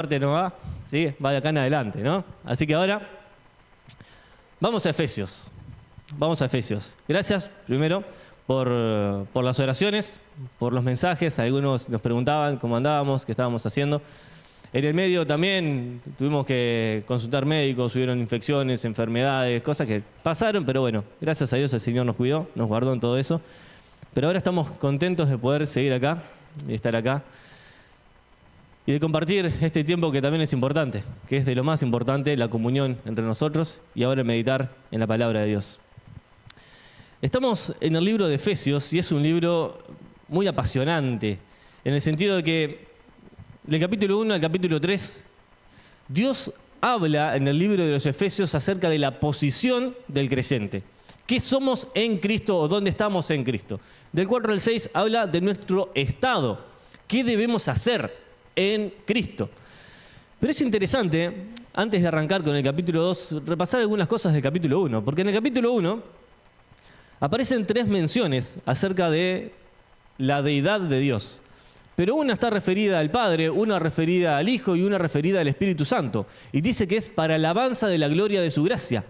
parte no va, ¿sí? Va de acá en adelante, ¿no? Así que ahora vamos a Efesios. Vamos a Efesios. Gracias, primero, por las oraciones, por los mensajes. Algunos nos preguntaban cómo andábamos, qué estábamos haciendo. En el medio también tuvimos que consultar médicos, hubieron infecciones, enfermedades, cosas que pasaron, pero bueno, gracias a Dios el Señor nos cuidó, nos guardó en todo eso. Pero ahora estamos contentos de poder seguir acá y estar acá y de compartir este tiempo que también es importante, que es de lo más importante, la comunión entre nosotros y ahora meditar en la palabra de Dios. Estamos en el libro de Efesios y es un libro muy apasionante, en el sentido de que del capítulo 1 al capítulo 3, Dios habla en el libro de los Efesios acerca de la posición del creyente. ¿Qué somos en Cristo o dónde estamos en Cristo? Del 4 al 6 habla de nuestro estado. ¿Qué debemos hacer en Cristo? Pero es interesante, antes de arrancar con el capítulo 2, repasar algunas cosas del capítulo 1. Porque en el capítulo 1 aparecen 3 menciones acerca de la deidad de Dios. Pero una está referida al Padre, una referida al Hijo y una referida al Espíritu Santo. Y dice que es para alabanza de la gloria de su gracia.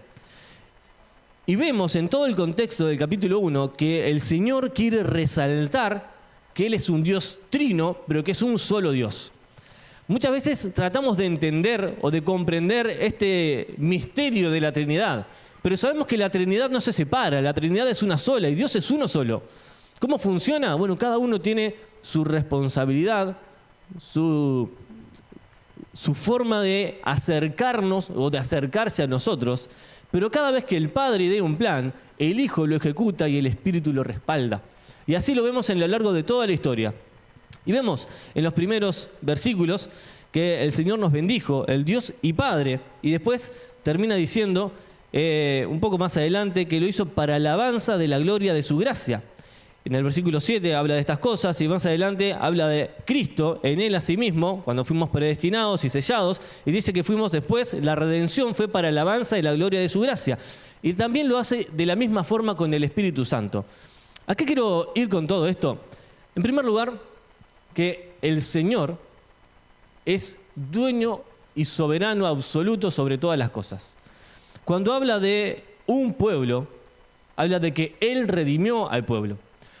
Y vemos en todo el contexto del capítulo 1 que el Señor quiere resaltar que Él es un Dios trino, pero que es un solo Dios. Muchas veces tratamos de entender o de comprender este misterio de la Trinidad, pero sabemos que la Trinidad no se separa, la Trinidad es una sola y Dios es uno solo. ¿Cómo funciona? Bueno, cada uno tiene su responsabilidad, su forma de acercarnos o de acercarse a nosotros, pero cada vez que el Padre dé un plan, el Hijo lo ejecuta y el Espíritu lo respalda. Y así lo vemos en lo largo de toda la historia. Y vemos en los primeros versículos que el Señor nos bendijo, el Dios y Padre, y después termina diciendo, un poco más adelante, que lo hizo para alabanza de la gloria de su gracia. En el versículo 7 habla de estas cosas y más adelante habla de Cristo en Él a sí mismo, cuando fuimos predestinados y sellados, y dice que fuimos después, la redención fue para alabanza de la gloria de su gracia. Y también lo hace de la misma forma con el Espíritu Santo. ¿A qué quiero ir con todo esto? En primer lugar, que el Señor es dueño y soberano absoluto sobre todas las cosas. Cuando habla de un pueblo, habla de que Él redimió al pueblo.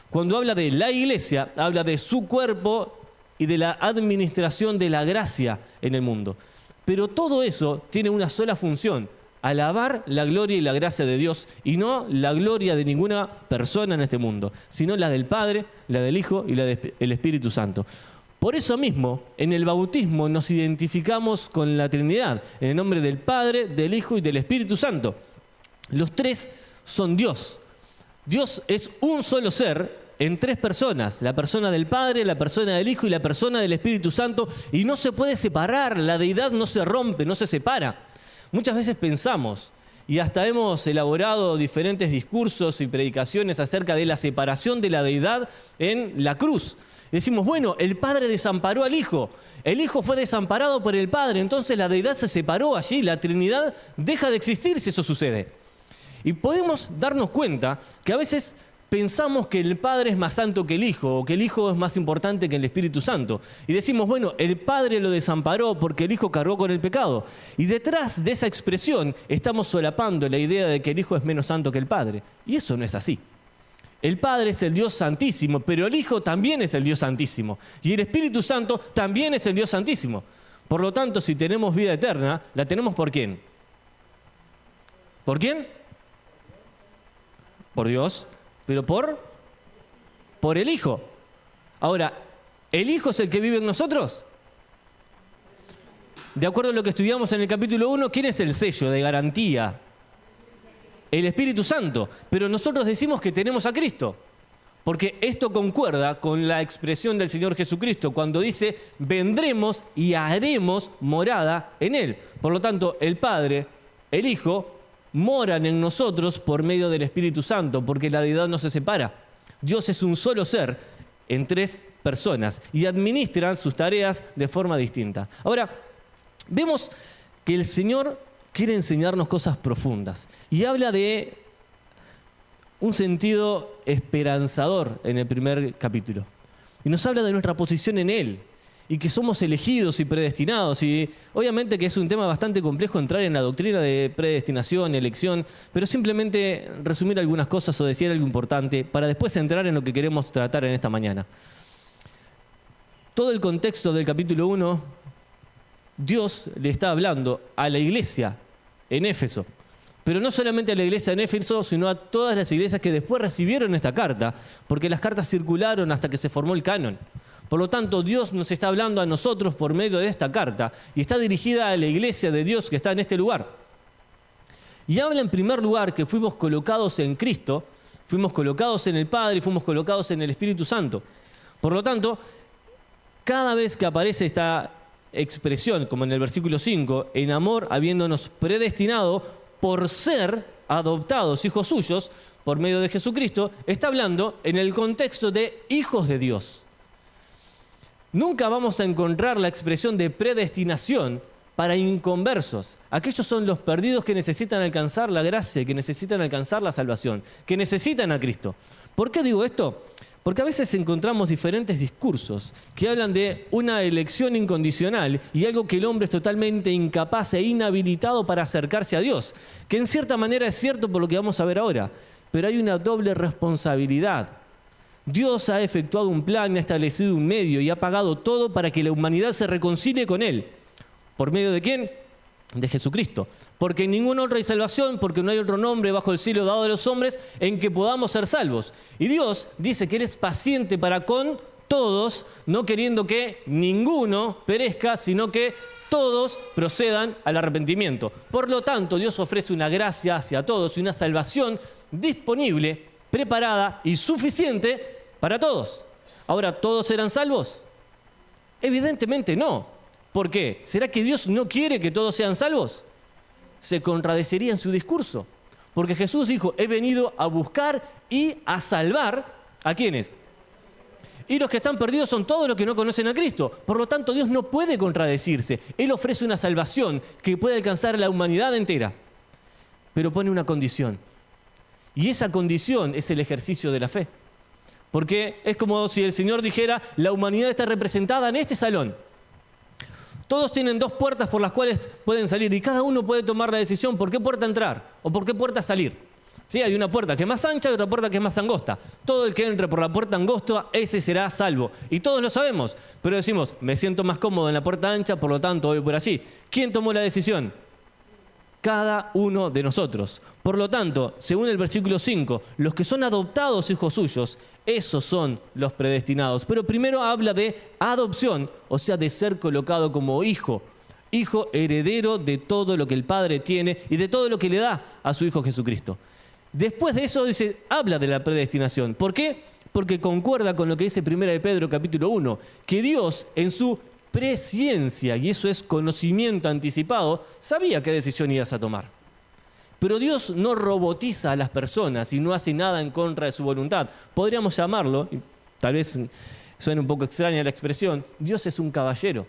Cuando habla de la iglesia, habla de su cuerpo y de la administración de la gracia en el mundo. Pero todo eso tiene una sola función: alabar la gloria y la gracia de Dios, y no la gloria de ninguna persona en este mundo, sino la del Padre, la del Hijo y la del Espíritu Santo. Por eso mismo, en el bautismo nos identificamos con la Trinidad, en el nombre del Padre, del Hijo y del Espíritu Santo. Los 3 son Dios. Dios es un solo ser en 3 personas, la persona del Padre, la persona del Hijo y la persona del Espíritu Santo, y no se puede separar, la deidad no se rompe, no se separa. Muchas veces pensamos, y hasta hemos elaborado diferentes discursos y predicaciones acerca de la separación de la deidad en la cruz. Decimos, bueno, el Padre desamparó al Hijo, el Hijo fue desamparado por el Padre, entonces la deidad se separó allí, la Trinidad deja de existir si eso sucede. Y podemos darnos cuenta que a veces pensamos que el Padre es más santo que el Hijo, o que el Hijo es más importante que el Espíritu Santo. Y decimos, bueno, el Padre lo desamparó porque el Hijo cargó con el pecado. Y detrás de esa expresión estamos solapando la idea de que el Hijo es menos santo que el Padre. Y eso no es así. El Padre es el Dios Santísimo, pero el Hijo también es el Dios Santísimo. Y el Espíritu Santo también es el Dios Santísimo. Por lo tanto, si tenemos vida eterna, ¿la tenemos por quién? ¿Por quién? Por Dios, pero por el Hijo. Ahora, ¿el Hijo es el que vive en nosotros? De acuerdo a lo que estudiamos en el capítulo 1, ¿quién es el sello de garantía? El Espíritu Santo. Pero nosotros decimos que tenemos a Cristo, porque esto concuerda con la expresión del Señor Jesucristo cuando dice, vendremos y haremos morada en Él. Por lo tanto, el Padre, el Hijo, moran en nosotros por medio del Espíritu Santo, porque la deidad no se separa. Dios es un solo ser en 3 personas y administran sus tareas de forma distinta. Ahora, vemos que el Señor quiere enseñarnos cosas profundas y habla de un sentido esperanzador en el primer capítulo. Y nos habla de nuestra posición en Él y que somos elegidos y predestinados. Y obviamente que es un tema bastante complejo entrar en la doctrina de predestinación, elección, pero simplemente resumir algunas cosas o decir algo importante para después entrar en lo que queremos tratar en esta mañana. Todo el contexto del capítulo 1, Dios le está hablando a la iglesia en Éfeso. Pero no solamente a la iglesia en Éfeso, sino a todas las iglesias que después recibieron esta carta, porque las cartas circularon hasta que se formó el canon. Por lo tanto, Dios nos está hablando a nosotros por medio de esta carta y está dirigida a la iglesia de Dios que está en este lugar. Y habla en primer lugar que fuimos colocados en Cristo, fuimos colocados en el Padre y fuimos colocados en el Espíritu Santo. Por lo tanto, cada vez que aparece esta expresión, como en el versículo 5, en amor habiéndonos predestinado por ser adoptados hijos suyos por medio de Jesucristo, está hablando en el contexto de hijos de Dios. Nunca vamos a encontrar la expresión de predestinación para inconversos. Aquellos son los perdidos que necesitan alcanzar la gracia, que necesitan alcanzar la salvación, que necesitan a Cristo. ¿Por qué digo esto? Porque a veces encontramos diferentes discursos que hablan de una elección incondicional y algo que el hombre es totalmente incapaz e inhabilitado para acercarse a Dios, que en cierta manera es cierto por lo que vamos a ver ahora, pero hay una doble responsabilidad. Dios ha efectuado un plan, ha establecido un medio y ha pagado todo para que la humanidad se reconcilie con Él. ¿Por medio de quién? De Jesucristo. Porque en ningún otro hay salvación, porque no hay otro nombre bajo el cielo dado a los hombres en que podamos ser salvos. Y Dios dice que Él es paciente para con todos, no queriendo que ninguno perezca, sino que todos procedan al arrepentimiento. Por lo tanto, Dios ofrece una gracia hacia todos y una salvación disponible, preparada y suficiente para todos. Ahora, ¿todos serán salvos? Evidentemente no. ¿Por qué? ¿Será que Dios no quiere que todos sean salvos? Se contradeciría en su discurso. Porque Jesús dijo, he venido a buscar y a salvar ¿a quiénes? Y los que están perdidos son todos los que no conocen a Cristo. Por lo tanto, Dios no puede contradecirse. Él ofrece una salvación que puede alcanzar a la humanidad entera. Pero pone una condición. Y esa condición es el ejercicio de la fe. Porque es como si el Señor dijera, la humanidad está representada en este salón. Todos tienen dos puertas por las cuales pueden salir y cada uno puede tomar la decisión por qué puerta entrar o por qué puerta salir. ¿Sí? Hay una puerta que es más ancha y otra puerta que es más angosta. Todo el que entre por la puerta angosta, ese será salvo. Y todos lo sabemos, pero decimos, me siento más cómodo en la puerta ancha, por lo tanto voy por allí. ¿Quién tomó la decisión? Cada uno de nosotros. Por lo tanto, según el versículo 5, los que son adoptados hijos suyos, esos son los predestinados. Pero primero habla de adopción, o sea, de ser colocado como hijo. Hijo heredero de todo lo que el Padre tiene y de todo lo que le da a su Hijo Jesucristo. Después de eso habla de la predestinación. ¿Por qué? Porque concuerda con lo que dice 1 de Pedro capítulo 1, que Dios en su presciencia, y eso es conocimiento anticipado, sabía qué decisión ibas a tomar. Pero Dios no robotiza a las personas y no hace nada en contra de su voluntad. Podríamos llamarlo, y tal vez suene un poco extraña la expresión, Dios es un caballero,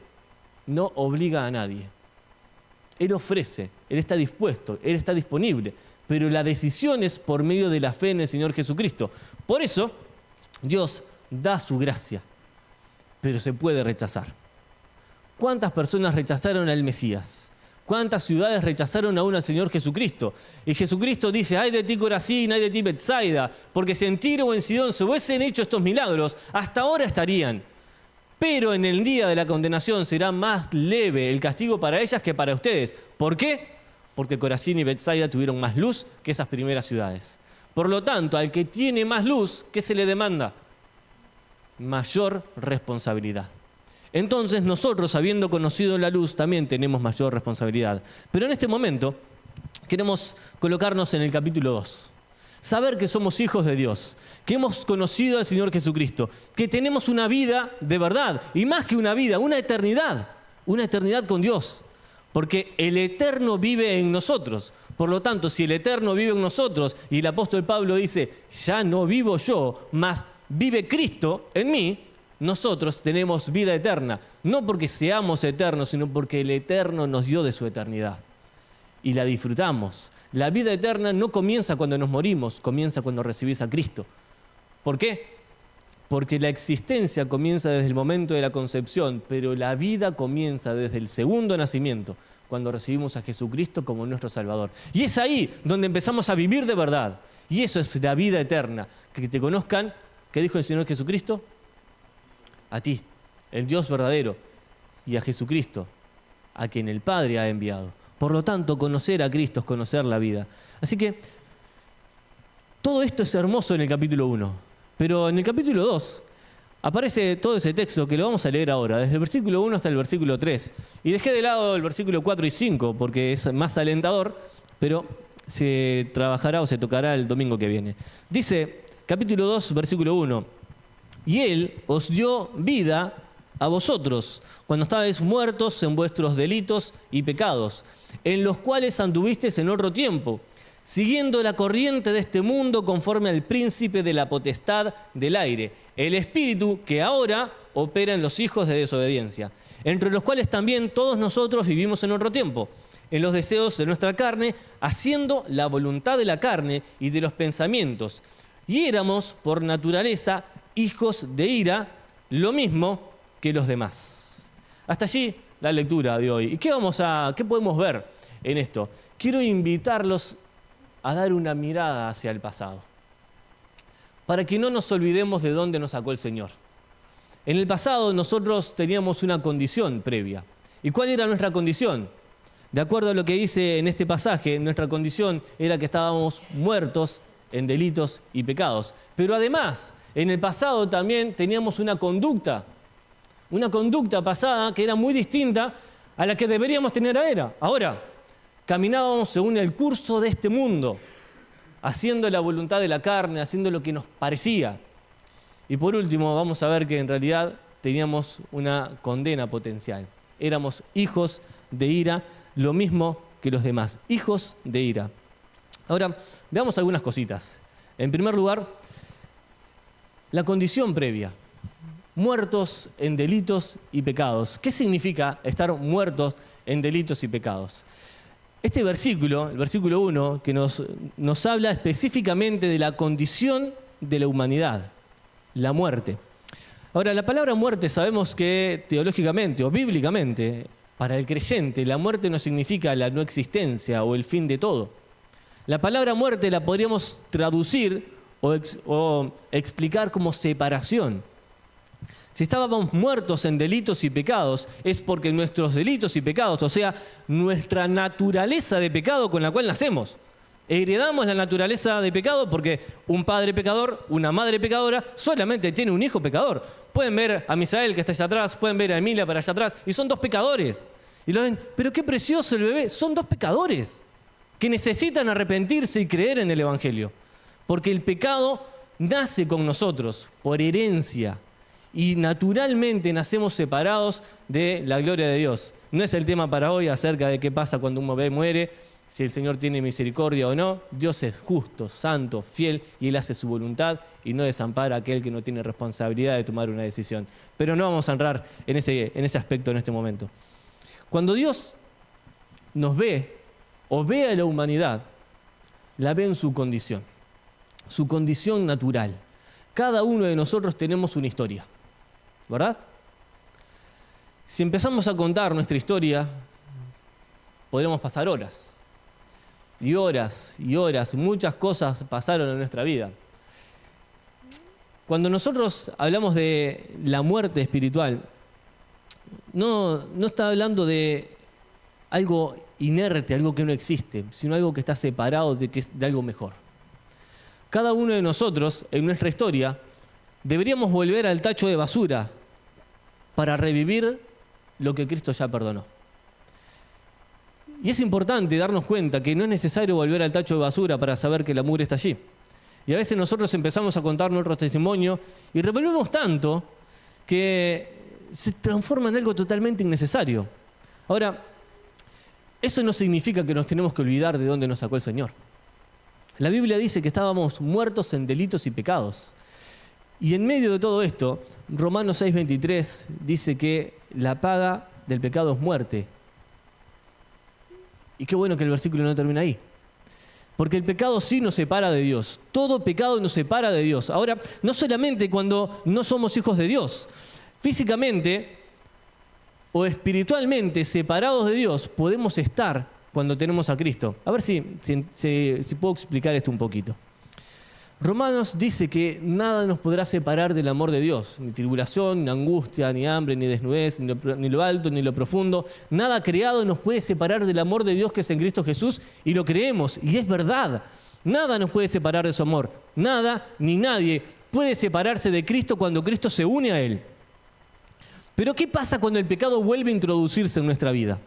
no obliga a nadie. Él ofrece, Él está dispuesto, Él está disponible, pero la decisión es por medio de la fe en el Señor Jesucristo. Por eso, Dios da su gracia, pero se puede rechazar. ¿Cuántas personas rechazaron al Mesías? ¿Cuántas ciudades rechazaron aún al Señor Jesucristo? Y Jesucristo dice, ay de ti Corazín, ay de ti Betsaida, porque si en Tiro o en Sidón se hubiesen hecho estos milagros, hasta ahora estarían. Pero en el día de la condenación será más leve el castigo para ellas que para ustedes. ¿Por qué? Porque Corazín y Betsaida tuvieron más luz que esas primeras ciudades. Por lo tanto, al que tiene más luz, ¿qué se le demanda? Mayor responsabilidad. Entonces nosotros, habiendo conocido la luz, también tenemos mayor responsabilidad. Pero en este momento queremos colocarnos en el capítulo 2. Saber que somos hijos de Dios, que hemos conocido al Señor Jesucristo, que tenemos una vida de verdad, y más que una vida, una eternidad con Dios. Porque el Eterno vive en nosotros. Por lo tanto, si el Eterno vive en nosotros, y el apóstol Pablo dice, ya no vivo yo, mas vive Cristo en mí, nosotros tenemos vida eterna, no porque seamos eternos, sino porque el Eterno nos dio de su eternidad. Y la disfrutamos. La vida eterna no comienza cuando nos morimos, comienza cuando recibís a Cristo. ¿Por qué? porque la existencia comienza desde el momento de la concepción, pero la vida comienza desde el segundo nacimiento, cuando recibimos a Jesucristo como nuestro Salvador. Y es ahí donde empezamos a vivir de verdad. Y eso es la vida eterna, que te conozcan, ¿qué dijo el Señor Jesucristo? A ti, el Dios verdadero, y a Jesucristo, a quien el Padre ha enviado. Por lo tanto, conocer a Cristo es conocer la vida. Así que todo esto es hermoso en el capítulo 1, pero en el capítulo 2 aparece todo ese texto que lo vamos a leer ahora, desde el versículo 1 hasta el versículo 3. Y dejé de lado el versículo 4 y 5 porque es más alentador, pero se trabajará o se tocará el domingo que viene. Dice, capítulo 2, versículo 1, y Él os dio vida a vosotros, cuando estabais muertos en vuestros delitos y pecados, en los cuales anduvisteis en otro tiempo, siguiendo la corriente de este mundo conforme al príncipe de la potestad del aire, el espíritu que ahora opera en los hijos de desobediencia, entre los cuales también todos nosotros vivimos en otro tiempo, en los deseos de nuestra carne, haciendo la voluntad de la carne y de los pensamientos, y éramos por naturaleza hijos de ira, lo mismo que los demás. Hasta allí la lectura de hoy. ¿Y qué podemos ver en esto? Quiero invitarlos a dar una mirada hacia el pasado, para que no nos olvidemos de dónde nos sacó el Señor. En el pasado nosotros teníamos una condición previa. ¿Y cuál era nuestra condición? De acuerdo a lo que dice en este pasaje, nuestra condición era que estábamos muertos en delitos y pecados. Pero además, en el pasado también teníamos una conducta pasada que era muy distinta a la que deberíamos tener ahora. Caminábamos según el curso de este mundo, haciendo la voluntad de la carne, haciendo lo que nos parecía. Y por último, vamos a ver que en realidad teníamos una condena potencial. Éramos hijos de ira, lo mismo que los demás, hijos de ira. Ahora, veamos algunas cositas. En primer lugar, la condición previa. Muertos en delitos y pecados. ¿Qué significa estar muertos en delitos y pecados? Este versículo, el versículo 1, que nos habla específicamente de la condición de la humanidad, la muerte. Ahora, la palabra muerte sabemos que teológicamente o bíblicamente, para el creyente, la muerte no significa la no existencia o el fin de todo. La palabra muerte la podríamos traducir o explicar como separación. Si estábamos muertos en delitos y pecados, es porque nuestros delitos y pecados, o sea, nuestra naturaleza de pecado con la cual nacemos, heredamos la naturaleza de pecado porque un padre pecador, una madre pecadora, solamente tiene un hijo pecador. Pueden ver a Misael que está allá atrás, pueden ver a Emilia para allá atrás, y son dos pecadores. Y lo ven, pero qué precioso el bebé, son dos pecadores que necesitan arrepentirse y creer en el Evangelio. Porque el pecado nace con nosotros por herencia. Y naturalmente nacemos separados de la gloria de Dios. No es el tema para hoy acerca de qué pasa cuando un bebé muere, si el Señor tiene misericordia o no. Dios es justo, santo, fiel, y Él hace su voluntad y no desampara a aquel que no tiene responsabilidad de tomar una decisión. Pero no vamos a entrar en ese aspecto en este momento. Cuando Dios nos ve o ve a la humanidad, la ve en su condición natural. Cada uno de nosotros tenemos una historia, ¿verdad? Si empezamos a contar nuestra historia, podremos pasar horas y horas y horas. Muchas cosas pasaron en nuestra vida. Cuando nosotros hablamos de la muerte espiritual, no está hablando de algo inerte, algo que no existe, sino algo que está separado de algo mejor. Cada uno de nosotros, en nuestra historia, deberíamos volver al tacho de basura para revivir lo que Cristo ya perdonó. Y es importante darnos cuenta que no es necesario volver al tacho de basura para saber que la mugre está allí. Y a veces nosotros empezamos a contar nuestro testimonio y revolvemos tanto que se transforma en algo totalmente innecesario. Ahora, eso no significa que nos tenemos que olvidar de dónde nos sacó el Señor. La Biblia dice que estábamos muertos en delitos y pecados. Y en medio de todo esto, Romanos 6:23 dice que la paga del pecado es muerte. Y qué bueno que el versículo no termina ahí. Porque el pecado sí nos separa de Dios. Todo pecado nos separa de Dios. Ahora, no solamente cuando no somos hijos de Dios. Físicamente o espiritualmente separados de Dios podemos estar cuando tenemos a Cristo. A ver si puedo explicar esto un poquito. Romanos dice que nada nos podrá separar del amor de Dios. Ni tribulación, ni angustia, ni hambre, ni desnudez, ni lo alto, ni lo profundo. Nada creado nos puede separar del amor de Dios que es en Cristo Jesús, y lo creemos, y es verdad. Nada nos puede separar de su amor. Nada ni nadie puede separarse de Cristo cuando Cristo se une a Él. Pero ¿qué pasa cuando el pecado vuelve a introducirse en nuestra vida?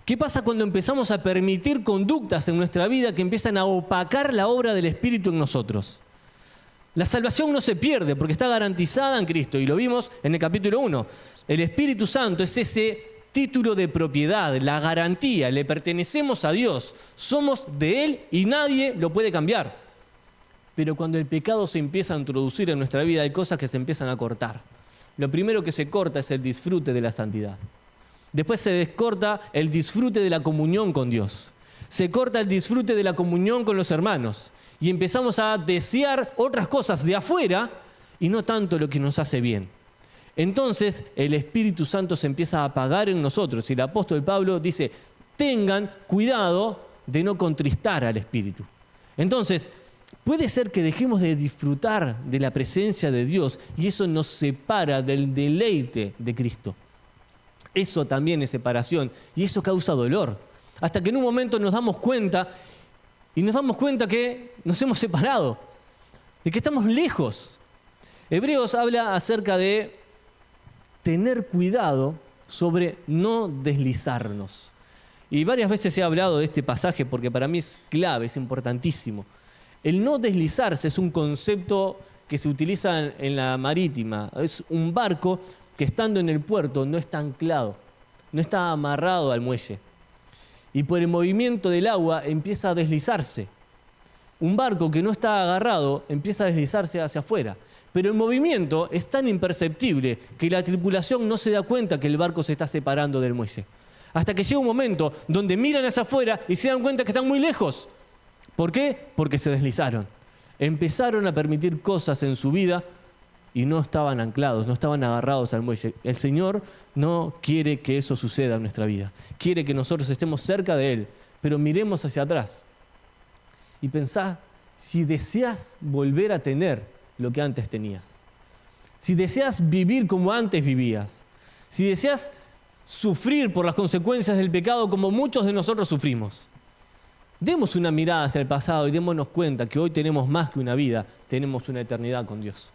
¿Qué pasa cuando empezamos a permitir conductas en nuestra vida que empiezan a opacar la obra del Espíritu en nosotros? La salvación no se pierde porque está garantizada en Cristo, y lo vimos en el capítulo 1. El Espíritu Santo es ese título de propiedad, la garantía, le pertenecemos a Dios, somos de Él y nadie lo puede cambiar. Pero cuando el pecado se empieza a introducir en nuestra vida, hay cosas que se empiezan a cortar. Lo primero que se corta es el disfrute de la santidad. Después se descorta el disfrute de la comunión con Dios. Se corta el disfrute de la comunión con los hermanos. Y empezamos a desear otras cosas de afuera y no tanto lo que nos hace bien. Entonces el Espíritu Santo se empieza a apagar en nosotros. Y el apóstol Pablo dice, tengan cuidado de no contristar al Espíritu. Entonces, puede ser que dejemos de disfrutar de la presencia de Dios y eso nos separa del deleite de Cristo. Eso también es separación y eso causa dolor. Hasta que en un momento nos damos cuenta que nos hemos separado, de que estamos lejos. Hebreos habla acerca de tener cuidado sobre no deslizarnos. Y varias veces he hablado de este pasaje porque para mí es clave, es importantísimo. El no deslizarse es un concepto que se utiliza en la marítima. Es un barco que estando en el puerto no está anclado, no está amarrado al muelle. Y por el movimiento del agua empieza a deslizarse. Un barco que no está agarrado empieza a deslizarse hacia afuera. Pero el movimiento es tan imperceptible que la tripulación no se da cuenta que el barco se está separando del muelle. Hasta que llega un momento donde miran hacia afuera y se dan cuenta que están muy lejos. ¿Por qué? Porque se deslizaron. Empezaron a permitir cosas en su vida y no estaban anclados, no estaban agarrados al muelle. El Señor no quiere que eso suceda en nuestra vida. Quiere que nosotros estemos cerca de Él, pero miremos hacia atrás. Y pensá, si deseas volver a tener lo que antes tenías, si deseas vivir como antes vivías, si deseas sufrir por las consecuencias del pecado como muchos de nosotros sufrimos, demos una mirada hacia el pasado y démonos cuenta que hoy tenemos más que una vida, tenemos una eternidad con Dios.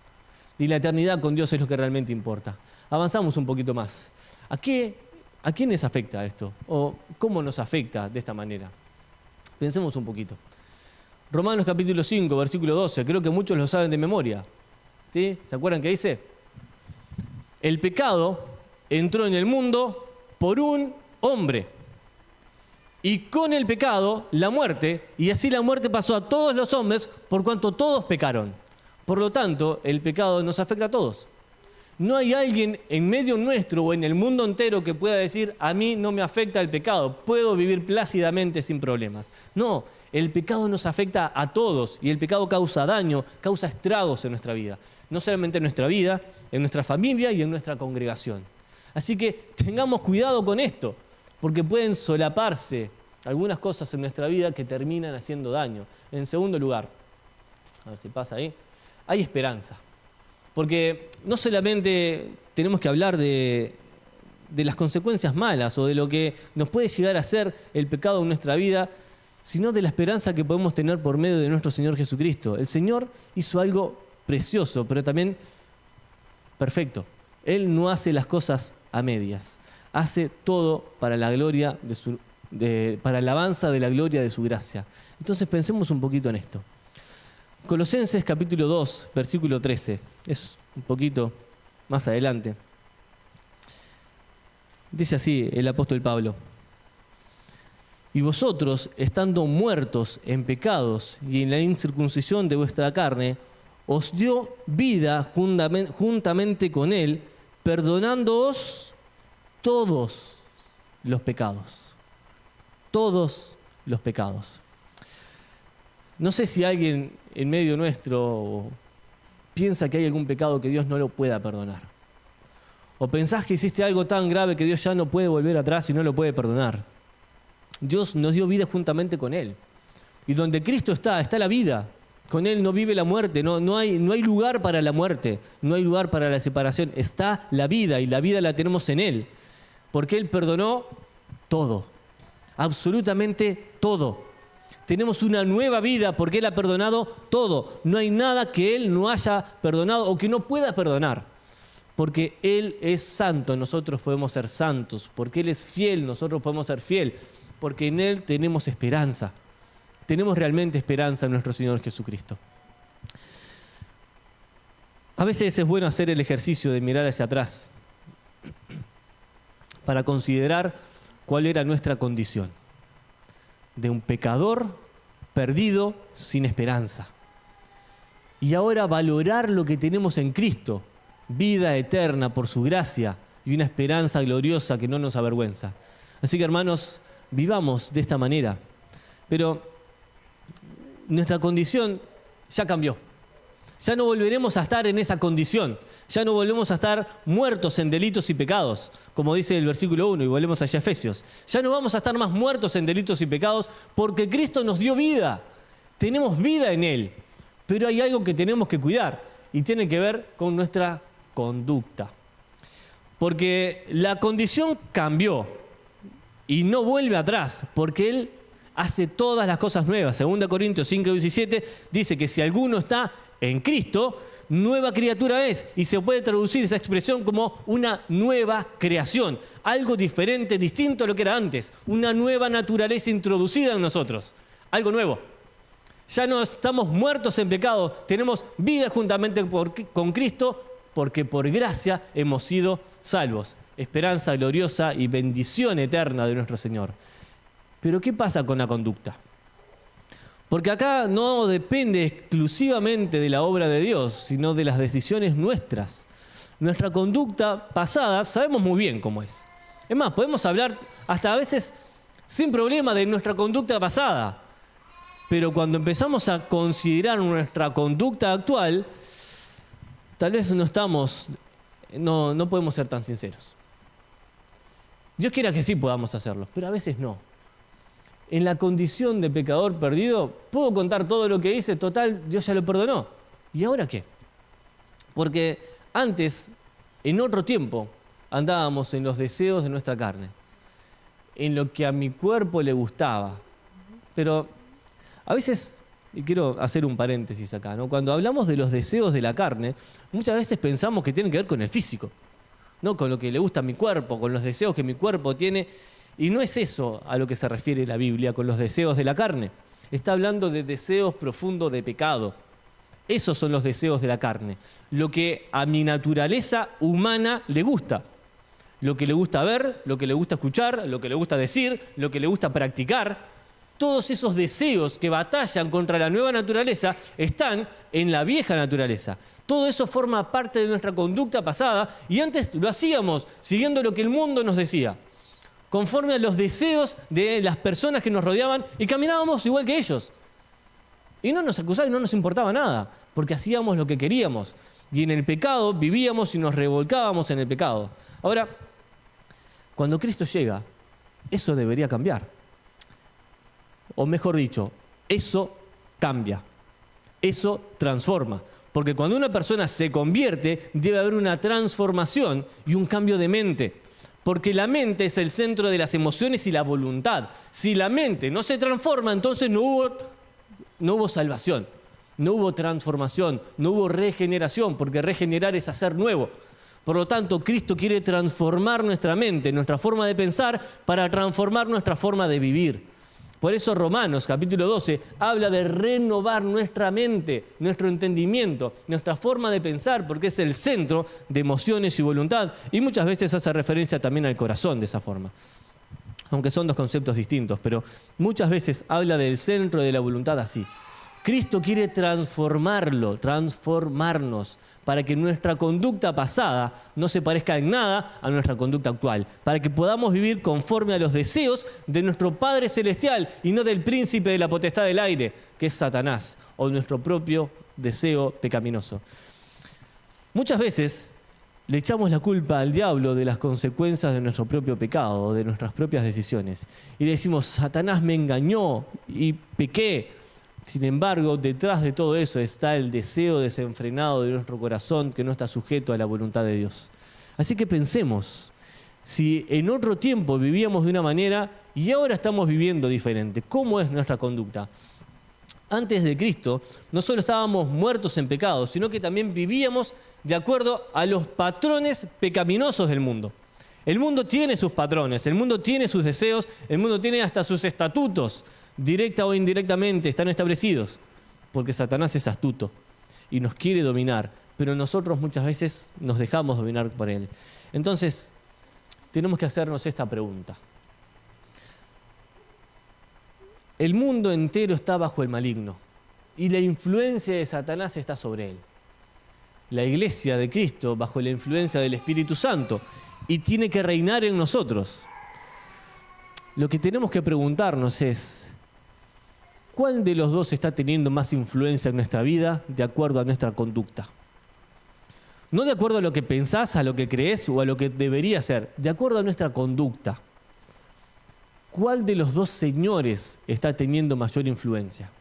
Y la eternidad con Dios es lo que realmente importa. Avanzamos un poquito más. ¿A quién les afecta esto? ¿O cómo nos afecta de esta manera? Pensemos un poquito. Romanos capítulo 5, versículo 12. Creo que muchos lo saben de memoria. ¿Sí? ¿Se acuerdan qué dice? El pecado entró en el mundo por un hombre. Y con el pecado, la muerte, y así la muerte pasó a todos los hombres por cuanto todos pecaron. Por lo tanto, el pecado nos afecta a todos. No hay alguien en medio nuestro o en el mundo entero que pueda decir, a mí no me afecta el pecado, puedo vivir plácidamente sin problemas. No, el pecado nos afecta a todos y el pecado causa daño, causa estragos en nuestra vida. No solamente en nuestra vida, en nuestra familia y en nuestra congregación. Así que tengamos cuidado con esto, porque pueden solaparse algunas cosas en nuestra vida que terminan haciendo daño. En segundo lugar, a ver si pasa ahí, hay esperanza. Porque no solamente tenemos que hablar de las consecuencias malas o de lo que nos puede llegar a ser el pecado en nuestra vida, sino de la esperanza que podemos tener por medio de nuestro Señor Jesucristo. El Señor hizo algo precioso, pero también perfecto. Él no hace las cosas a medias. Hace todo para la gloria para la alabanza de la gloria de su gracia. Entonces pensemos un poquito en esto. Colosenses capítulo 2, versículo 13. Es un poquito más adelante. Dice así el apóstol Pablo. Y vosotros, estando muertos en pecados y en la incircuncisión de vuestra carne, os dio vida juntamente con Él, perdonándoos todos los pecados. Todos los pecados. No sé si alguien en medio nuestro piensa que hay algún pecado que Dios no lo pueda perdonar. O pensás que hiciste algo tan grave que Dios ya no puede volver atrás y no lo puede perdonar. Dios nos dio vida juntamente con Él. Y donde Cristo está la vida. Con Él no vive la muerte, no hay lugar para la muerte, no hay lugar para la separación. Está la vida y la vida la tenemos en Él. Porque Él perdonó todo, absolutamente todo. Tenemos una nueva vida porque Él ha perdonado todo. No hay nada que Él no haya perdonado o que no pueda perdonar. Porque Él es santo, nosotros podemos ser santos. Porque Él es fiel, nosotros podemos ser fiel. Porque en Él tenemos esperanza. Tenemos realmente esperanza en nuestro Señor Jesucristo. A veces es bueno hacer el ejercicio de mirar hacia atrás para considerar cuál era nuestra condición. De un pecador perdido sin esperanza. Y ahora valorar lo que tenemos en Cristo, vida eterna por su gracia y una esperanza gloriosa que no nos avergüenza. Así que, hermanos, vivamos de esta manera. Pero nuestra condición ya cambió. Ya no volveremos a estar en esa condición. Ya no volvemos a estar muertos en delitos y pecados, como dice el versículo 1, y volvemos allá a Efesios. Ya no vamos a estar más muertos en delitos y pecados porque Cristo nos dio vida. Tenemos vida en Él. Pero hay algo que tenemos que cuidar y tiene que ver con nuestra conducta. Porque la condición cambió y no vuelve atrás, porque Él hace todas las cosas nuevas. 2 Corintios 5:17 dice que si alguno está en Cristo, nueva criatura es. Y se puede traducir esa expresión como una nueva creación. Algo diferente, distinto a lo que era antes. Una nueva naturaleza introducida en nosotros. Algo nuevo. Ya no estamos muertos en pecado. Tenemos vida juntamente con Cristo porque por gracia hemos sido salvos. Esperanza gloriosa y bendición eterna de nuestro Señor. Pero ¿qué pasa con la conducta? Porque acá no depende exclusivamente de la obra de Dios, sino de las decisiones nuestras. Nuestra conducta pasada sabemos muy bien cómo es. Es más, podemos hablar hasta a veces sin problema de nuestra conducta pasada. Pero cuando empezamos a considerar nuestra conducta actual, tal vez no podemos ser tan sinceros. Dios quiera que sí podamos hacerlo, pero a veces no. En la condición de pecador perdido, puedo contar todo lo que hice, total, Dios ya lo perdonó. ¿Y ahora qué? Porque antes, en otro tiempo, andábamos en los deseos de nuestra carne, en lo que a mi cuerpo le gustaba. Pero a veces, y quiero hacer un paréntesis acá, ¿no? Cuando hablamos de los deseos de la carne, muchas veces pensamos que tienen que ver con el físico, ¿no? Con lo que le gusta a mi cuerpo, con los deseos que mi cuerpo tiene. Y no es eso a lo que se refiere la Biblia con los deseos de la carne. Está hablando de deseos profundos de pecado. Esos son los deseos de la carne. Lo que a mi naturaleza humana le gusta. Lo que le gusta ver, lo que le gusta escuchar, lo que le gusta decir, lo que le gusta practicar. Todos esos deseos que batallan contra la nueva naturaleza están en la vieja naturaleza. Todo eso forma parte de nuestra conducta pasada y antes lo hacíamos siguiendo lo que el mundo nos decía, conforme a los deseos de las personas que nos rodeaban y caminábamos igual que ellos. Y no nos acusaban y no nos importaba nada, porque hacíamos lo que queríamos. Y en el pecado vivíamos y nos revolcábamos en el pecado. Ahora, cuando Cristo llega, eso debería cambiar. O mejor dicho, eso cambia. Eso transforma. Porque cuando una persona se convierte, debe haber una transformación y un cambio de mente. Porque la mente es el centro de las emociones y la voluntad. Si la mente no se transforma, entonces no hubo salvación, no hubo transformación, no hubo regeneración, porque regenerar es hacer nuevo. Por lo tanto, Cristo quiere transformar nuestra mente, nuestra forma de pensar, para transformar nuestra forma de vivir. Por eso Romanos, capítulo 12, habla de renovar nuestra mente, nuestro entendimiento, nuestra forma de pensar, porque es el centro de emociones y voluntad. Y muchas veces hace referencia también al corazón de esa forma. Aunque son dos conceptos distintos, pero muchas veces habla del centro de la voluntad así. Cristo quiere transformarnos, para que nuestra conducta pasada no se parezca en nada a nuestra conducta actual, para que podamos vivir conforme a los deseos de nuestro Padre Celestial y no del príncipe de la potestad del aire, que es Satanás, o nuestro propio deseo pecaminoso. Muchas veces le echamos la culpa al diablo de las consecuencias de nuestro propio pecado, de nuestras propias decisiones. Y le decimos, Satanás me engañó y pequé. Sin embargo, detrás de todo eso está el deseo desenfrenado de nuestro corazón que no está sujeto a la voluntad de Dios. Así que pensemos, si en otro tiempo vivíamos de una manera y ahora estamos viviendo diferente, ¿cómo es nuestra conducta? Antes de Cristo, no solo estábamos muertos en pecado, sino que también vivíamos de acuerdo a los patrones pecaminosos del mundo. El mundo tiene sus patrones, el mundo tiene sus deseos, el mundo tiene hasta sus estatutos, directa o indirectamente, están establecidos, porque Satanás es astuto y nos quiere dominar, pero nosotros muchas veces nos dejamos dominar por él. Entonces, tenemos que hacernos esta pregunta. El mundo entero está bajo el maligno y la influencia de Satanás está sobre él. La iglesia de Cristo bajo la influencia del Espíritu Santo y tiene que reinar en nosotros. Lo que tenemos que preguntarnos es, ¿cuál de los dos está teniendo más influencia en nuestra vida de acuerdo a nuestra conducta? No de acuerdo a lo que pensás, a lo que crees o a lo que debería ser, de acuerdo a nuestra conducta. ¿Cuál de los dos señores está teniendo mayor influencia?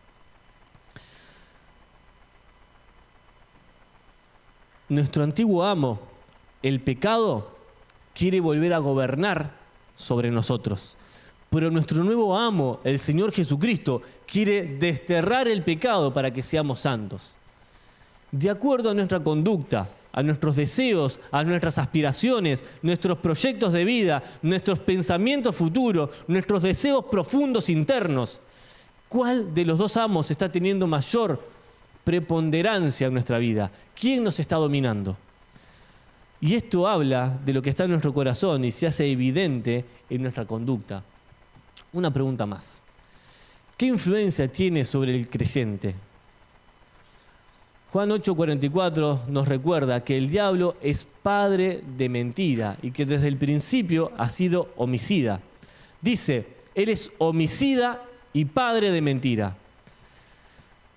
Nuestro antiguo amo, el pecado, quiere volver a gobernar sobre nosotros. Pero nuestro nuevo amo, el Señor Jesucristo, quiere desterrar el pecado para que seamos santos. De acuerdo a nuestra conducta, a nuestros deseos, a nuestras aspiraciones, nuestros proyectos de vida, nuestros pensamientos futuros, nuestros deseos profundos internos, ¿cuál de los dos amos está teniendo mayor preponderancia en nuestra vida? ¿Quién nos está dominando? Y esto habla de lo que está en nuestro corazón y se hace evidente en nuestra conducta. Una pregunta más. ¿Qué influencia tiene sobre el creyente? Juan 8:44 nos recuerda que el diablo es padre de mentira y que desde el principio ha sido homicida. Dice, él es homicida y padre de mentira.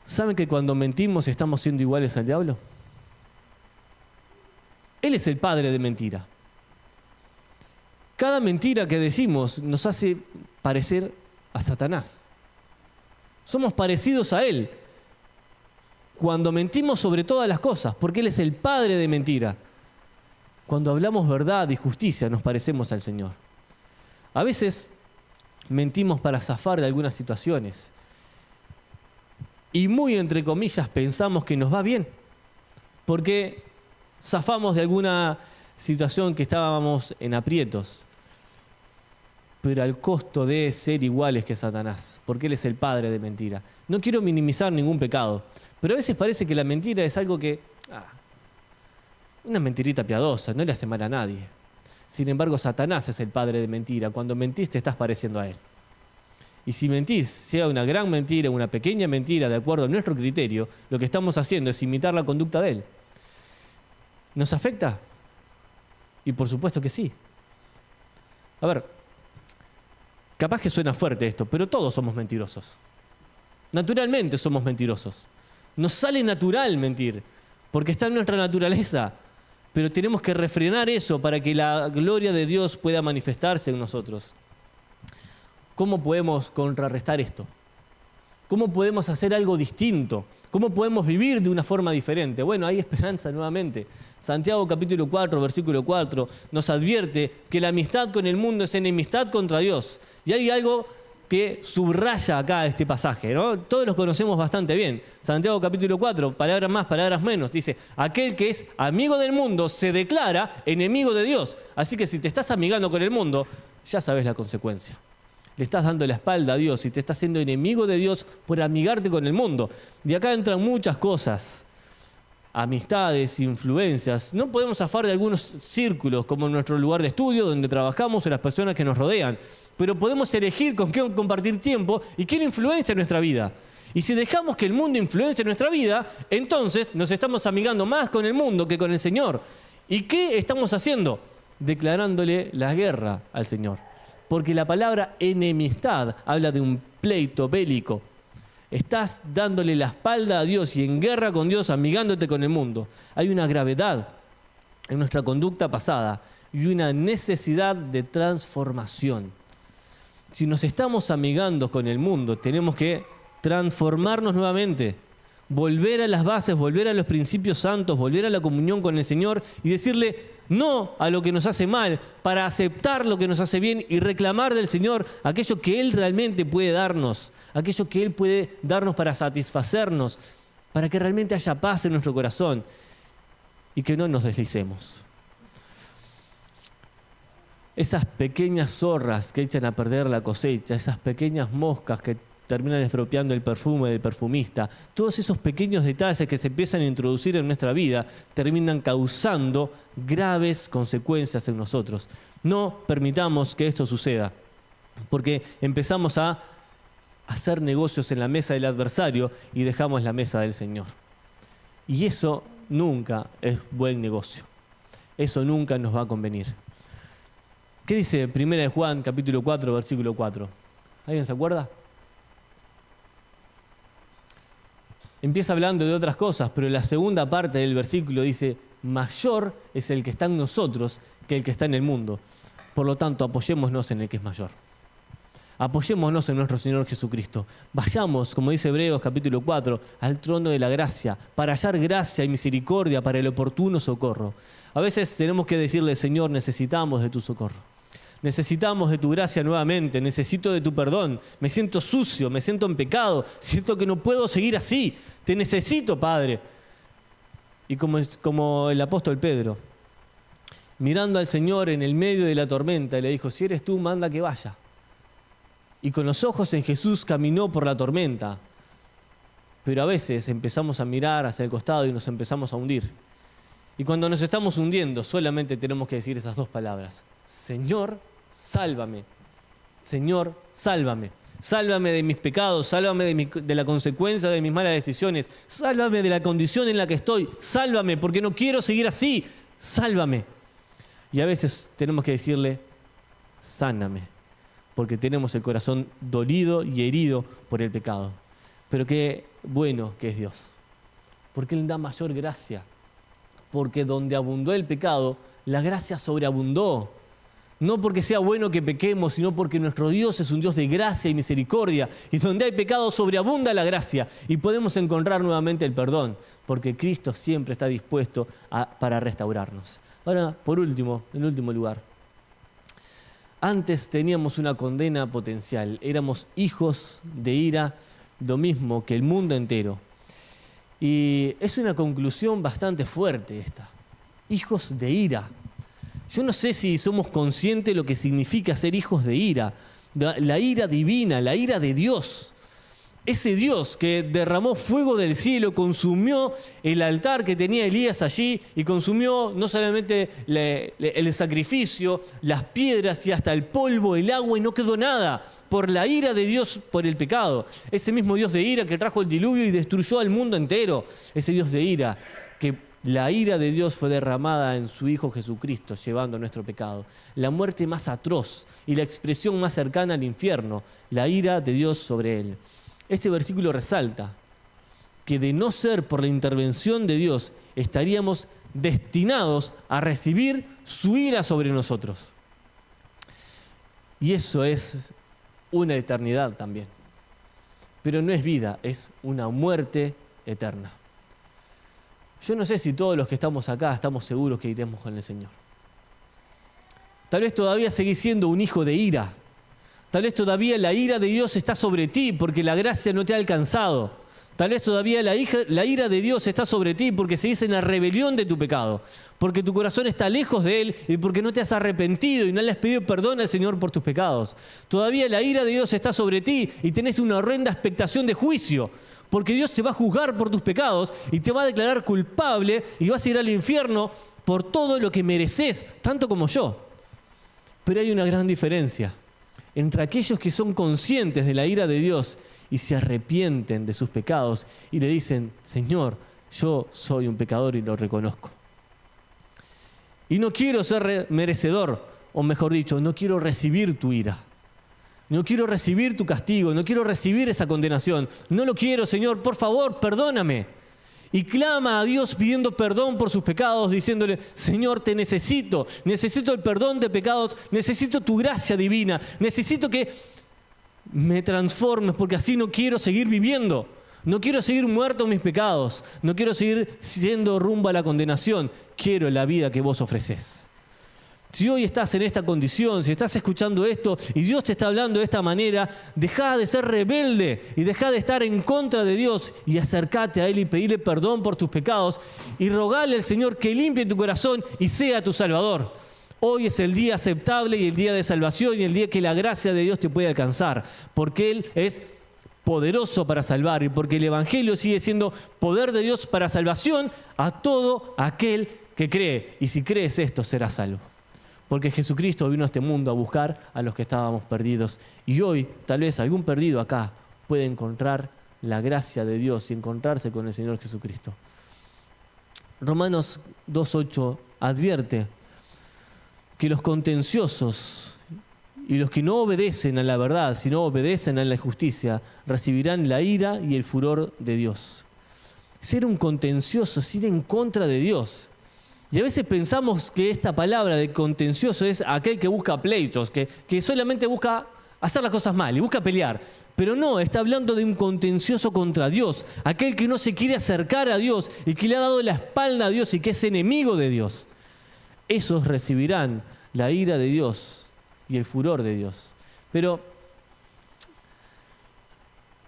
¿Saben que cuando mentimos estamos siendo iguales al diablo? Él es el padre de mentira. Cada mentira que decimos nos hace parecer a Satanás. Somos parecidos a él cuando mentimos sobre todas las cosas, porque él es el padre de mentira. Cuando hablamos verdad y justicia nos parecemos al Señor. A veces mentimos para zafar de algunas situaciones y muy entre comillas pensamos que nos va bien, porque zafamos de alguna situación que estábamos en aprietos, pero al costo de ser iguales que Satanás, porque él es el padre de mentira. No quiero minimizar ningún pecado, pero a veces parece que la mentira es algo que, una mentirita piadosa, no le hace mal a nadie. Sin embargo, Satanás es el padre de mentira. Cuando mentís te estás pareciendo a él. Y si mentís, sea una gran mentira o una pequeña mentira, de acuerdo a nuestro criterio, lo que estamos haciendo es imitar la conducta de él. ¿Nos afecta? Y por supuesto que sí. A ver, capaz que suena fuerte esto, pero todos somos mentirosos. Naturalmente somos mentirosos. Nos sale natural mentir, porque está en nuestra naturaleza. Pero tenemos que refrenar eso para que la gloria de Dios pueda manifestarse en nosotros. ¿Cómo podemos contrarrestar esto? ¿Cómo podemos hacer algo distinto? ¿Cómo podemos vivir de una forma diferente? Bueno, hay esperanza nuevamente. Santiago capítulo 4, versículo 4, nos advierte que la amistad con el mundo es enemistad contra Dios. Y hay algo que subraya acá este pasaje, ¿no? Todos los conocemos bastante bien. Santiago capítulo 4, palabras más, palabras menos, dice, aquel que es amigo del mundo se declara enemigo de Dios. Así que si te estás amigando con el mundo, ya sabes la consecuencia. Le estás dando la espalda a Dios y te estás haciendo enemigo de Dios por amigarte con el mundo. Y acá entran muchas cosas. Amistades, influencias. No podemos zafar de algunos círculos, como en nuestro lugar de estudio, donde trabajamos, o las personas que nos rodean. Pero podemos elegir con quién compartir tiempo y quién influencia en nuestra vida. Y si dejamos que el mundo influencie nuestra vida, entonces nos estamos amigando más con el mundo que con el Señor. ¿Y qué estamos haciendo? Declarándole la guerra al Señor. Porque la palabra enemistad habla de un pleito bélico. Estás dándole la espalda a Dios y en guerra con Dios, amigándote con el mundo. Hay una gravedad en nuestra conducta pasada y una necesidad de transformación. Si nos estamos amigando con el mundo, tenemos que transformarnos nuevamente, volver a las bases, volver a los principios santos, volver a la comunión con el Señor y decirle no a lo que nos hace mal, para aceptar lo que nos hace bien y reclamar del Señor aquello que Él realmente puede darnos, aquello que Él puede darnos para satisfacernos, para que realmente haya paz en nuestro corazón y que no nos deslicemos. Esas pequeñas zorras que echan a perder la cosecha, esas pequeñas moscas que terminan expropiando el perfume del perfumista, todos esos pequeños detalles que se empiezan a introducir en nuestra vida terminan causando graves consecuencias en nosotros. No permitamos que esto suceda, porque empezamos a hacer negocios en la mesa del adversario y dejamos la mesa del Señor. Y eso nunca es buen negocio. Eso nunca nos va a convenir. ¿Qué dice 1 Juan, capítulo 4, versículo 4? ¿Alguien se acuerda? Empieza hablando de otras cosas, pero la segunda parte del versículo dice: mayor es el que está en nosotros que el que está en el mundo. Por lo tanto, apoyémonos en el que es mayor. Apoyémonos en nuestro Señor Jesucristo. Vayamos, como dice Hebreos capítulo 4, al trono de la gracia, para hallar gracia y misericordia para el oportuno socorro. A veces tenemos que decirle: Señor, necesitamos de tu socorro. Necesitamos de tu gracia nuevamente, necesito de tu perdón, me siento sucio, me siento en pecado, siento que no puedo seguir así, te necesito, Padre. Y como el apóstol Pedro, mirando al Señor en el medio de la tormenta, le dijo: si eres tú, manda que vaya. Y con los ojos en Jesús caminó por la tormenta. Pero a veces empezamos a mirar hacia el costado y nos empezamos a hundir. Y cuando nos estamos hundiendo, solamente tenemos que decir esas dos palabras: Señor, sálvame. Señor, sálvame. Sálvame de mis pecados, sálvame de la consecuencia de mis malas decisiones, sálvame de la condición en la que estoy, sálvame porque no quiero seguir así, sálvame. Y a veces tenemos que decirle: sáname, porque tenemos el corazón dolido y herido por el pecado. Pero qué bueno que es Dios, porque Él da mayor gracia. Porque donde abundó el pecado, la gracia sobreabundó. No porque sea bueno que pequemos, sino porque nuestro Dios es un Dios de gracia y misericordia. Y donde hay pecado, sobreabunda la gracia. Y podemos encontrar nuevamente el perdón, porque Cristo siempre está dispuesto para restaurarnos. Ahora, por último, en último lugar, antes teníamos una condena potencial. Éramos hijos de ira, lo mismo que el mundo entero. Y es una conclusión bastante fuerte esta. Hijos de ira. Yo no sé si somos conscientes de lo que significa ser hijos de ira. La ira divina, la ira de Dios. Ese Dios que derramó fuego del cielo, consumió el altar que tenía Elías allí y consumió no solamente el sacrificio, las piedras y hasta el polvo, el agua, y no quedó nada por la ira de Dios por el pecado. Ese mismo Dios de ira que trajo el diluvio y destruyó al mundo entero. Ese Dios de ira, que la ira de Dios fue derramada en su Hijo Jesucristo, llevando nuestro pecado. La muerte más atroz y la expresión más cercana al infierno, la ira de Dios sobre él. Este versículo resalta que de no ser por la intervención de Dios, estaríamos destinados a recibir su ira sobre nosotros. Y eso es una eternidad también. Pero no es vida, es una muerte eterna. Yo no sé si todos los que estamos acá estamos seguros que iremos con el Señor. Tal vez todavía seguís siendo un hijo de ira. Tal vez todavía la ira de Dios está sobre ti porque la gracia no te ha alcanzado. Tal vez todavía la ira de Dios está sobre ti porque seguís en la rebelión de tu pecado. Porque tu corazón está lejos de Él y porque no te has arrepentido y no le has pedido perdón al Señor por tus pecados. Todavía la ira de Dios está sobre ti y tenés una horrenda expectación de juicio. Porque Dios te va a juzgar por tus pecados y te va a declarar culpable y vas a ir al infierno por todo lo que mereces, tanto como yo. Pero hay una gran diferencia. entre aquellos que son conscientes de la ira de Dios y se arrepienten de sus pecados y le dicen, Señor, yo soy un pecador y lo reconozco. Y no quiero ser merecedor, o mejor dicho, no quiero recibir tu ira. No quiero recibir tu castigo, no quiero recibir esa condenación. No lo quiero, Señor, por favor, perdóname. Y clama a Dios pidiendo perdón por sus pecados, diciéndole, Señor, te necesito el perdón de pecados, necesito tu gracia divina, necesito que me transformes porque así no quiero seguir viviendo. No quiero seguir muerto en mis pecados, no quiero seguir siendo rumbo a la condenación, quiero la vida que vos ofreces. Si hoy estás en esta condición, si estás escuchando esto y Dios te está hablando de esta manera, dejá de ser rebelde y dejá de estar en contra de Dios y acércate a Él y pedirle perdón por tus pecados y rogale al Señor que limpie tu corazón y sea tu Salvador. Hoy es el día aceptable y el día de salvación y el día que la gracia de Dios te puede alcanzar, porque Él es poderoso para salvar y porque el Evangelio sigue siendo poder de Dios para salvación a todo aquel que cree. Y si crees esto, serás salvo. Porque Jesucristo vino a este mundo a buscar a los que estábamos perdidos. Y hoy, tal vez algún perdido acá puede encontrar la gracia de Dios y encontrarse con el Señor Jesucristo. Romanos 2:8 advierte que los contenciosos y los que no obedecen a la verdad, sino obedecen a la justicia, recibirán la ira y el furor de Dios. Ser un contencioso es ir en contra de Dios. Y a veces pensamos que esta palabra de contencioso es aquel que busca pleitos, que solamente busca hacer las cosas mal y busca pelear. Pero no, está hablando de un contencioso contra Dios, aquel que no se quiere acercar a Dios y que le ha dado la espalda a Dios y que es enemigo de Dios. Esos recibirán la ira de Dios y el furor de Dios. Pero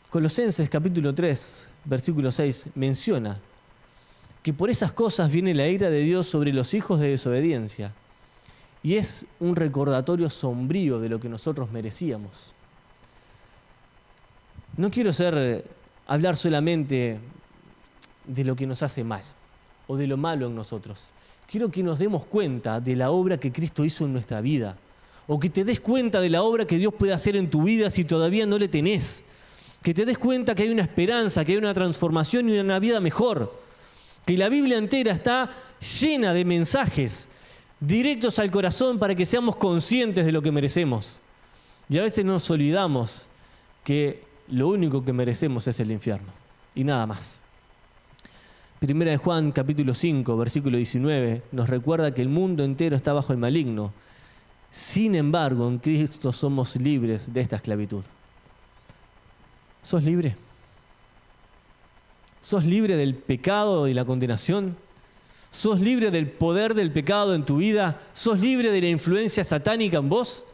Colosenses capítulo 3, versículo 6 menciona que por esas cosas viene la ira de Dios sobre los hijos de desobediencia. Y es un recordatorio sombrío de lo que nosotros merecíamos. No quiero hablar solamente de lo que nos hace mal o de lo malo en nosotros. Quiero que nos demos cuenta de la obra que Cristo hizo en nuestra vida. O que te des cuenta de la obra que Dios puede hacer en tu vida si todavía no le tenés. Que te des cuenta que hay una esperanza, que hay una transformación y una vida mejor. Que la Biblia entera está llena de mensajes directos al corazón para que seamos conscientes de lo que merecemos. Y a veces nos olvidamos que lo único que merecemos es el infierno y nada más. Primera de Juan, capítulo 5, versículo 19, nos recuerda que el mundo entero está bajo el maligno. Sin embargo, en Cristo somos libres de esta esclavitud. ¿Sos libre? ¿Sos libre del pecado y la condenación? ¿Sos libre del poder del pecado en tu vida? ¿Sos libre de la influencia satánica en vos?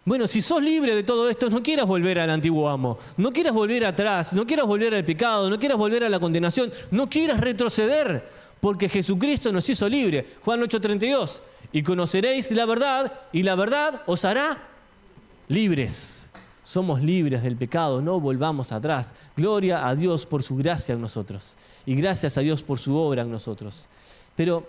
Bueno, si sos libre de todo esto, no quieras volver al antiguo amo, no quieras volver atrás, no quieras volver al pecado, no quieras volver a la condenación, no quieras retroceder, porque Jesucristo nos hizo libre. Juan 8:32, y conoceréis la verdad, y la verdad os hará libres. Somos libres del pecado, no volvamos atrás. Gloria a Dios por su gracia en nosotros. Y gracias a Dios por su obra en nosotros. Pero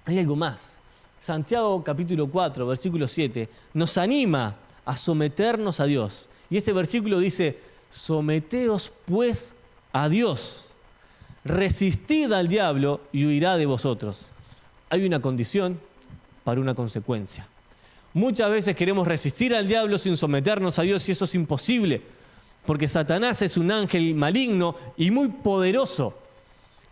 hay algo más. Santiago capítulo 4, versículo 7, nos anima a someternos a Dios. Y este versículo dice, someteos pues a Dios. Resistid al diablo y huirá de vosotros. Hay una condición para una consecuencia. Muchas veces queremos resistir al diablo sin someternos a Dios y eso es imposible, porque Satanás es un ángel maligno y muy poderoso,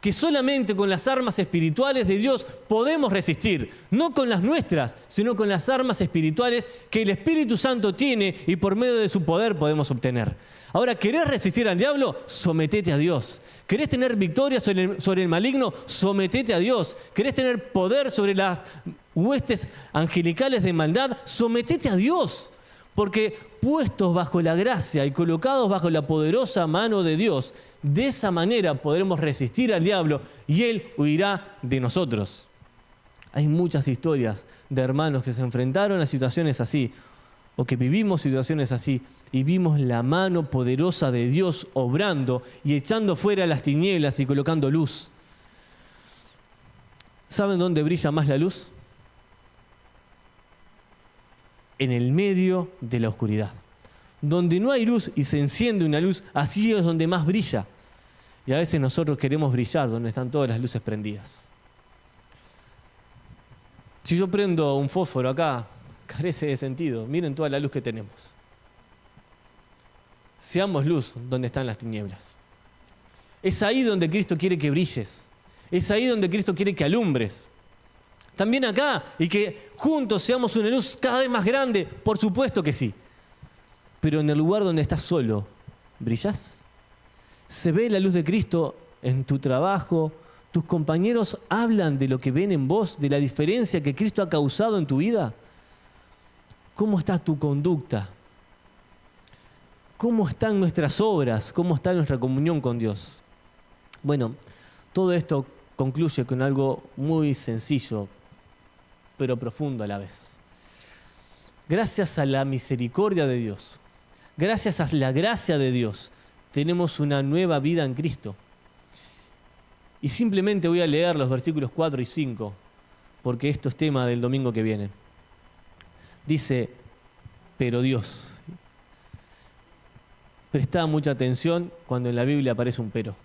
que solamente con las armas espirituales de Dios podemos resistir, no con las nuestras, sino con las armas espirituales que el Espíritu Santo tiene y por medio de su poder podemos obtener. Ahora, ¿querés resistir al diablo? Sometete a Dios. ¿Querés tener victoria sobre el maligno? Sometete a Dios. ¿Querés tener poder sobre las huestes angelicales de maldad? Sometete a Dios. Porque puestos bajo la gracia y colocados bajo la poderosa mano de Dios, de esa manera podremos resistir al diablo y él huirá de nosotros. Hay muchas historias de hermanos que se enfrentaron a situaciones así, o que vivimos situaciones así, y vimos la mano poderosa de Dios obrando y echando fuera las tinieblas y colocando luz. ¿Saben dónde brilla más la luz? en el medio de la oscuridad. Donde no hay luz y se enciende una luz, así es donde más brilla. Y a veces nosotros queremos brillar donde están todas las luces prendidas. Si yo prendo un fósforo acá, carece de sentido. Miren toda la luz que tenemos. Seamos luz donde están las tinieblas. Es ahí donde Cristo quiere que brilles. Es ahí donde Cristo quiere que alumbres. También acá, y que juntos seamos una luz cada vez más grande, por supuesto que sí. Pero en el lugar donde estás solo, ¿brillás? ¿Se ve la luz de Cristo en tu trabajo? ¿Tus compañeros hablan de lo que ven en vos, de la diferencia que Cristo ha causado en tu vida? ¿Cómo está tu conducta? ¿Cómo están nuestras obras? ¿Cómo está nuestra comunión con Dios? Bueno, todo esto concluye con algo muy sencillo, pero profundo a la vez. Gracias a la misericordia de Dios, gracias a la gracia de Dios, tenemos una nueva vida en Cristo. Y simplemente voy a leer los versículos 4 y 5, porque esto es tema del domingo que viene. Dice, pero Dios. Prestá mucha atención cuando en la Biblia aparece un pero.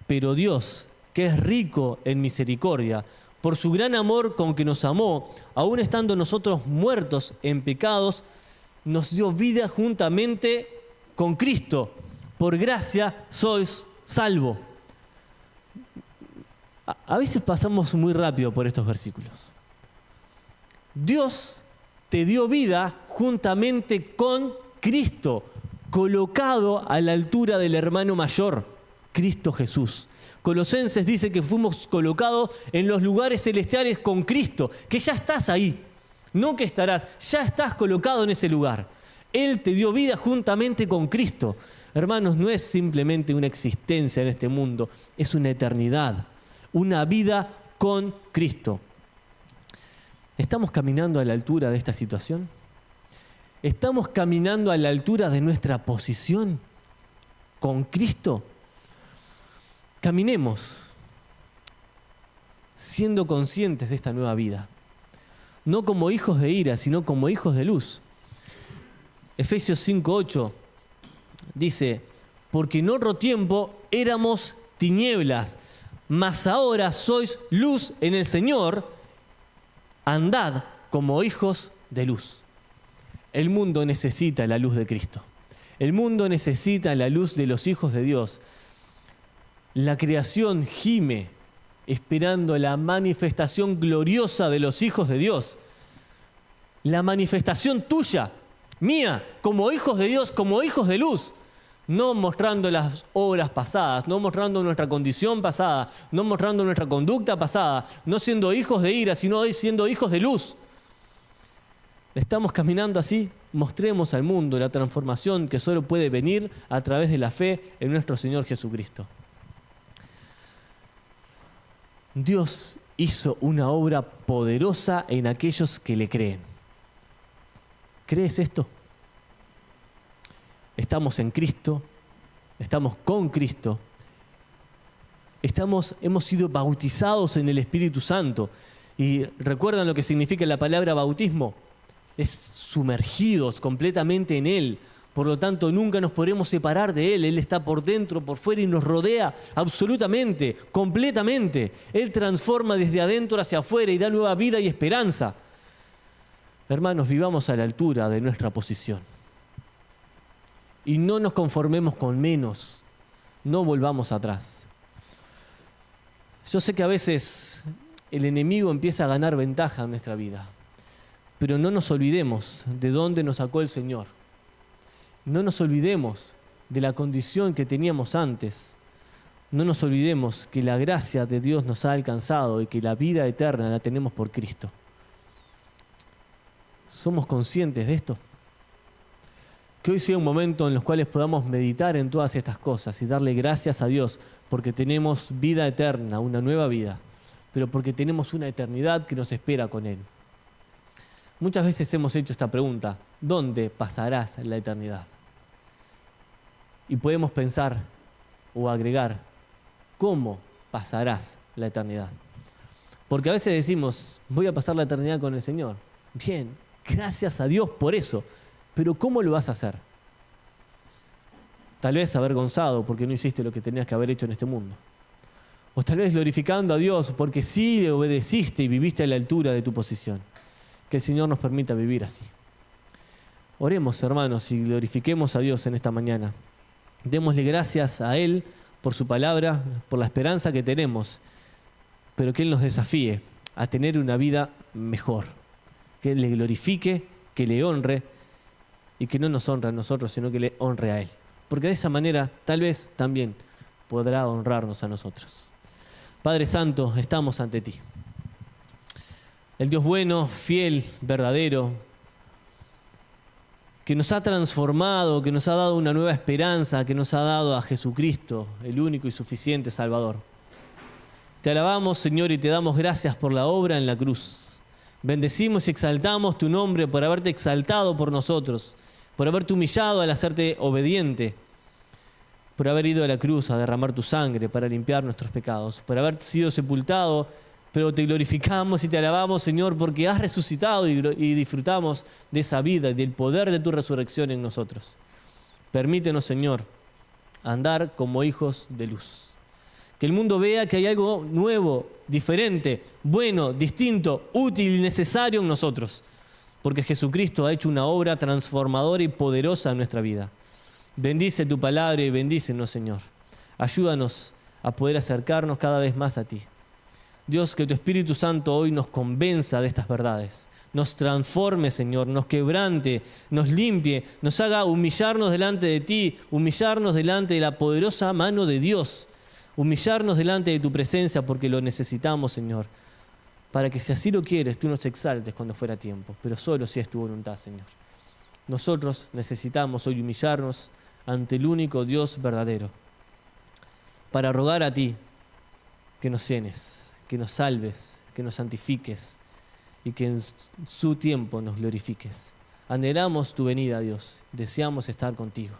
Pero Dios, que es rico en misericordia, por su gran amor con que nos amó, aun estando nosotros muertos en pecados, nos dio vida juntamente con Cristo. Por gracia sois salvos. A veces pasamos muy rápido por estos versículos. Dios te dio vida juntamente con Cristo, colocado a la altura del hermano mayor, Cristo Jesús. Colosenses dice que fuimos colocados en los lugares celestiales con Cristo, que ya estás ahí, no que estarás, ya estás colocado en ese lugar. Él te dio vida juntamente con Cristo. Hermanos, no es simplemente una existencia en este mundo, es una eternidad, una vida con Cristo. ¿Estamos caminando a la altura de esta situación? ¿Estamos caminando a la altura de nuestra posición con Cristo? Caminemos siendo conscientes de esta nueva vida, no como hijos de ira, sino como hijos de luz. Efesios 5:8 dice, porque en otro tiempo éramos tinieblas, mas ahora sois luz en el Señor, andad como hijos de luz. El mundo necesita la luz de Cristo. El mundo necesita la luz de los hijos de Dios. La creación gime esperando la manifestación gloriosa de los hijos de Dios. La manifestación tuya, mía, como hijos de Dios, como hijos de luz. No mostrando las obras pasadas, no mostrando nuestra condición pasada, no mostrando nuestra conducta pasada, no siendo hijos de ira, sino siendo hijos de luz. Estamos caminando así, mostremos al mundo la transformación que solo puede venir a través de la fe en nuestro Señor Jesucristo. Dios hizo una obra poderosa en aquellos que le creen. ¿Crees esto? Estamos en Cristo, estamos con Cristo, hemos sido bautizados en el Espíritu Santo. ¿Y recuerdan lo que significa la palabra bautismo? Es sumergidos completamente en Él. Por lo tanto, nunca nos podremos separar de Él. Él está por dentro, por fuera y nos rodea absolutamente, completamente. Él transforma desde adentro hacia afuera y da nueva vida y esperanza. Hermanos, vivamos a la altura de nuestra posición. Y no nos conformemos con menos, no volvamos atrás. Yo sé que a veces el enemigo empieza a ganar ventaja en nuestra vida, pero no nos olvidemos de dónde nos sacó el Señor. No nos olvidemos de la condición que teníamos antes. No nos olvidemos que la gracia de Dios nos ha alcanzado y que la vida eterna la tenemos por Cristo. ¿Somos conscientes de esto? Que hoy sea un momento en los cuales podamos meditar en todas estas cosas y darle gracias a Dios porque tenemos vida eterna, una nueva vida, pero porque tenemos una eternidad que nos espera con Él. Muchas veces hemos hecho esta pregunta, ¿dónde pasarás la eternidad? Y podemos pensar o agregar, ¿cómo pasarás la eternidad? Porque a veces decimos, voy a pasar la eternidad con el Señor. Bien, Gracias a Dios por eso. Pero ¿cómo lo vas a hacer? Tal vez avergonzado porque no hiciste lo que tenías que haber hecho en este mundo. O tal vez glorificando a Dios porque sí le obedeciste y viviste a la altura de tu posición. Que el Señor nos permita vivir así. Oremos, hermanos, y glorifiquemos a Dios en esta mañana. Démosle gracias a Él por su palabra, por la esperanza que tenemos, pero que Él nos desafíe a tener una vida mejor. Que Él le glorifique, que le honre, y que no nos honre a nosotros, sino que le honre a Él. Porque de esa manera, tal vez también podrá honrarnos a nosotros. Padre Santo, estamos ante ti. El Dios bueno, fiel, verdadero, que nos ha transformado, que nos ha dado una nueva esperanza, que nos ha dado a Jesucristo, el único y suficiente Salvador. Te alabamos, Señor, y te damos gracias por la obra en la cruz. Bendecimos y exaltamos tu nombre por haberte exaltado por nosotros, por haberte humillado al hacerte obediente, por haber ido a la cruz a derramar tu sangre para limpiar nuestros pecados, por haber sido sepultado, pero te glorificamos y te alabamos, Señor, porque has resucitado y disfrutamos de esa vida y del poder de tu resurrección en nosotros. Permítenos, Señor, andar como hijos de luz. Que el mundo vea que hay algo nuevo, diferente, bueno, distinto, útil y necesario en nosotros, porque Jesucristo ha hecho una obra transformadora y poderosa en nuestra vida. Bendice tu palabra y bendícenos, Señor. Ayúdanos a poder acercarnos cada vez más a ti. Dios, que tu Espíritu Santo hoy nos convenza de estas verdades, nos transforme, Señor, nos quebrante, nos limpie, nos haga humillarnos delante de ti, humillarnos delante de la poderosa mano de Dios, humillarnos delante de tu presencia porque lo necesitamos, Señor, para que si así lo quieres, tú nos exaltes cuando fuera tiempo, pero solo si es tu voluntad, Señor. Nosotros necesitamos hoy humillarnos ante el único Dios verdadero, para rogar a ti que nos llenes, que nos salves, que nos santifiques y que en su tiempo nos glorifiques. Anhelamos tu venida, Dios, deseamos estar contigo.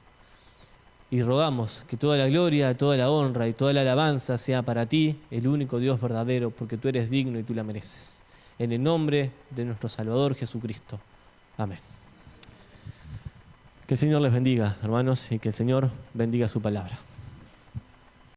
Y rogamos que toda la gloria, toda la honra y toda la alabanza sea para ti, el único Dios verdadero, porque tú eres digno y tú la mereces. En el nombre de nuestro Salvador Jesucristo. Amén. Que el Señor les bendiga, hermanos, y que el Señor bendiga su palabra.